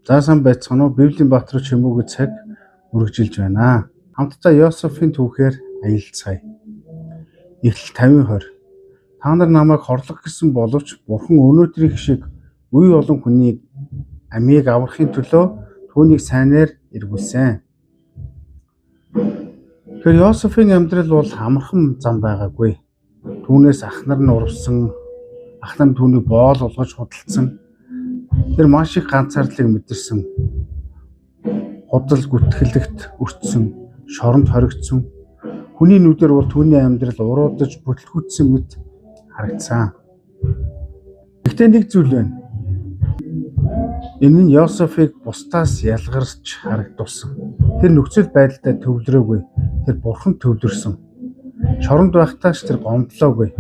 Заасан байцгаана уу? Библийн Баатар чимээгүй цаг үргэлжилж байна. Хамтдаа Йосефийн түүхээр аялцгаая. Эхлэл 50:20. Та нар намайг хорлох гэсэн боловч Бурхан өнөөдрийн шиг үе олон хүний амийг аврахын төлөө түүнийг сайнаар эргүүлсэн. Тэр Йосефийн амьдрал бол амархан зам байгаагүй. Түүнээс ах нар нь урвсан, ах нар түүнийг боол болгож худалдсан. Тэр маш их ганцаардлыг мэдэрсэн. Худал гүтгэлэгт өртсөн, шоронд хоригдсон. Хүний нүдээр бол түүний амьдрал уруудаж бүтлгүйтсэн мэт харагдсан. Гэхдээ нэг зүйл байна. Энэ нь Йосефийг бусдаас ялгарч харагдуулсан. Тэр нөхцөл байдалтай төвлөрөөгүй. Тэр Бурхан төвлөрсөн. Шоронд байхдаач тэр гомдлоогүй.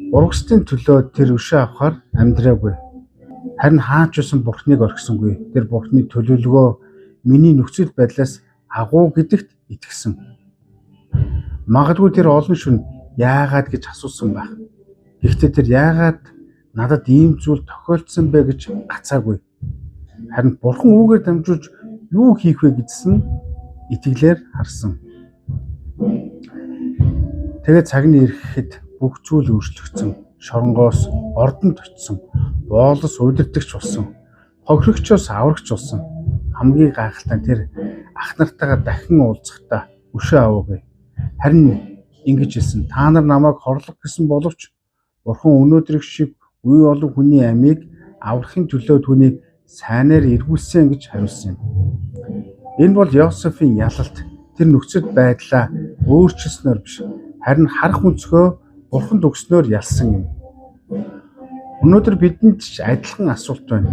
Урагшдын төлөө тэр өшөө авахар амьдраагүй. Харин хаач юусан Бурханыг орхисонгүй. Тэр Бурханы төлөвлөгөө миний нөхцөл байдлаас агуу гэдэгт итгэсэн. Магадгүй тэр олон шөнө яагаад гэж асуусан байх. Гэхдээ тэр яагаад надад ийм зүйл тохиолдсон бэ гэж гацаагүй. Харин Бурхан үүгээр дамжуулж юу хийх вэ гэдсэн итгэлээр харсан. Тэгээд цаг нь ирэхэд бүх зүйл өөрчлөгдсөн. Шоронгоос ордонд очсон. Боолос удирдагч болсон. Хохирогчоос аврагч болсон. Хамгийн гайхалтай нь тэр ах нартайгаа дахин уулзахдаа өшөө аваагүй. Харин ингэж хэлсэн. Та нар намайг хорлох гэсэн боловч Бурхан өнөөдрийг шиг үе олон хүний амийг аврахын төлөө түүнийг сайнаар эргүүлсэн гэж хариулсан юм. Энэ бол Йосефийн ялалт. Тэр нөхцөл байдлаа өөрчилснөөр биш, харин харах өнцгөө Бурханд өгснөөр ялсан юм. Өнөөдөр бидэнд ч адилхан асуулт байна.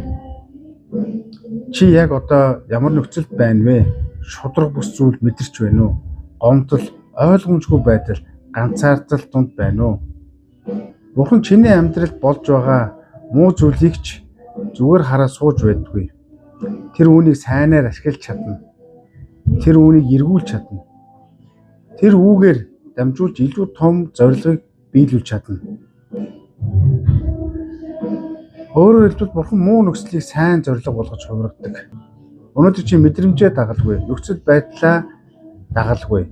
Чи яг одоо ямар нөхцөлд байна вэ? Шудраг бус зүйл мэдэрч байна уу? Гомдол, ойлгомжгүй байдал, ганцаардал дунд байна уу? Бурхан чиний амьдралд болж байгаа муу зүйлийг ч зүгээр хараа сууж байдаггүй. Тэр үүнийг сайнаар ашиглаж чадна. Тэр үүнийг эргүүлж чадна. Тэр үүгээр дамжуулж илүү том зорилгыг биелүүлж чадна. Өөрөөр хэлбэл Бурхан муу нөхцөлийг сайн зорилго болгож хувиргадаг. Өнөөдөр чи мэдрэмжээ дагалгүй, нөхцөл байдлаа дагалгүй.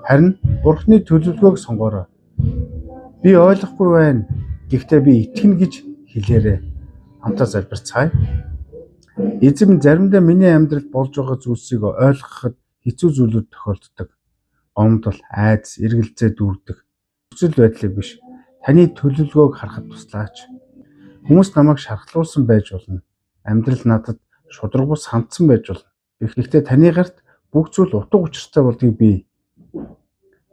Харин Бурханы төлөвлөгөөг сонгоорой. Би ойлгохгүй байна. Гэхдээ би итгэнэ гэж хэлээрэй. Хамтаа залбирцгаая. Эзэн минь, заримдаа миний амьдралд болж байгаа зүйлсийг ойлгоход хэцүү зүйлүүд тохиолддог. Гомдол, айдас, эргэлзээ дүүрдэг. Нөхцөл байдлыг биш, таны төлөвлөгөөг харахад туслаач. Хүмүүс намайг шархлуулсан байж болно. Амьдрал надад шудраг бус хандсан байж болно. Гэхдээ таны гарт бүх зүйл утга учиртай болдгийг би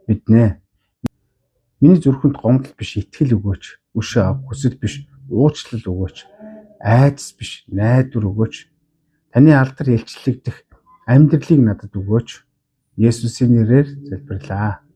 мэднэ. Миний зүрхэнд гомдол биш, итгэл өгөөч. Өшөө авах хүсэл биш, уучлал өгөөч. Айдас биш, найдвар өгөөч. Таны алдар илчлэгдэх амьдралыг надад өгөөч. Есүсийн нэрээр залбирлаа.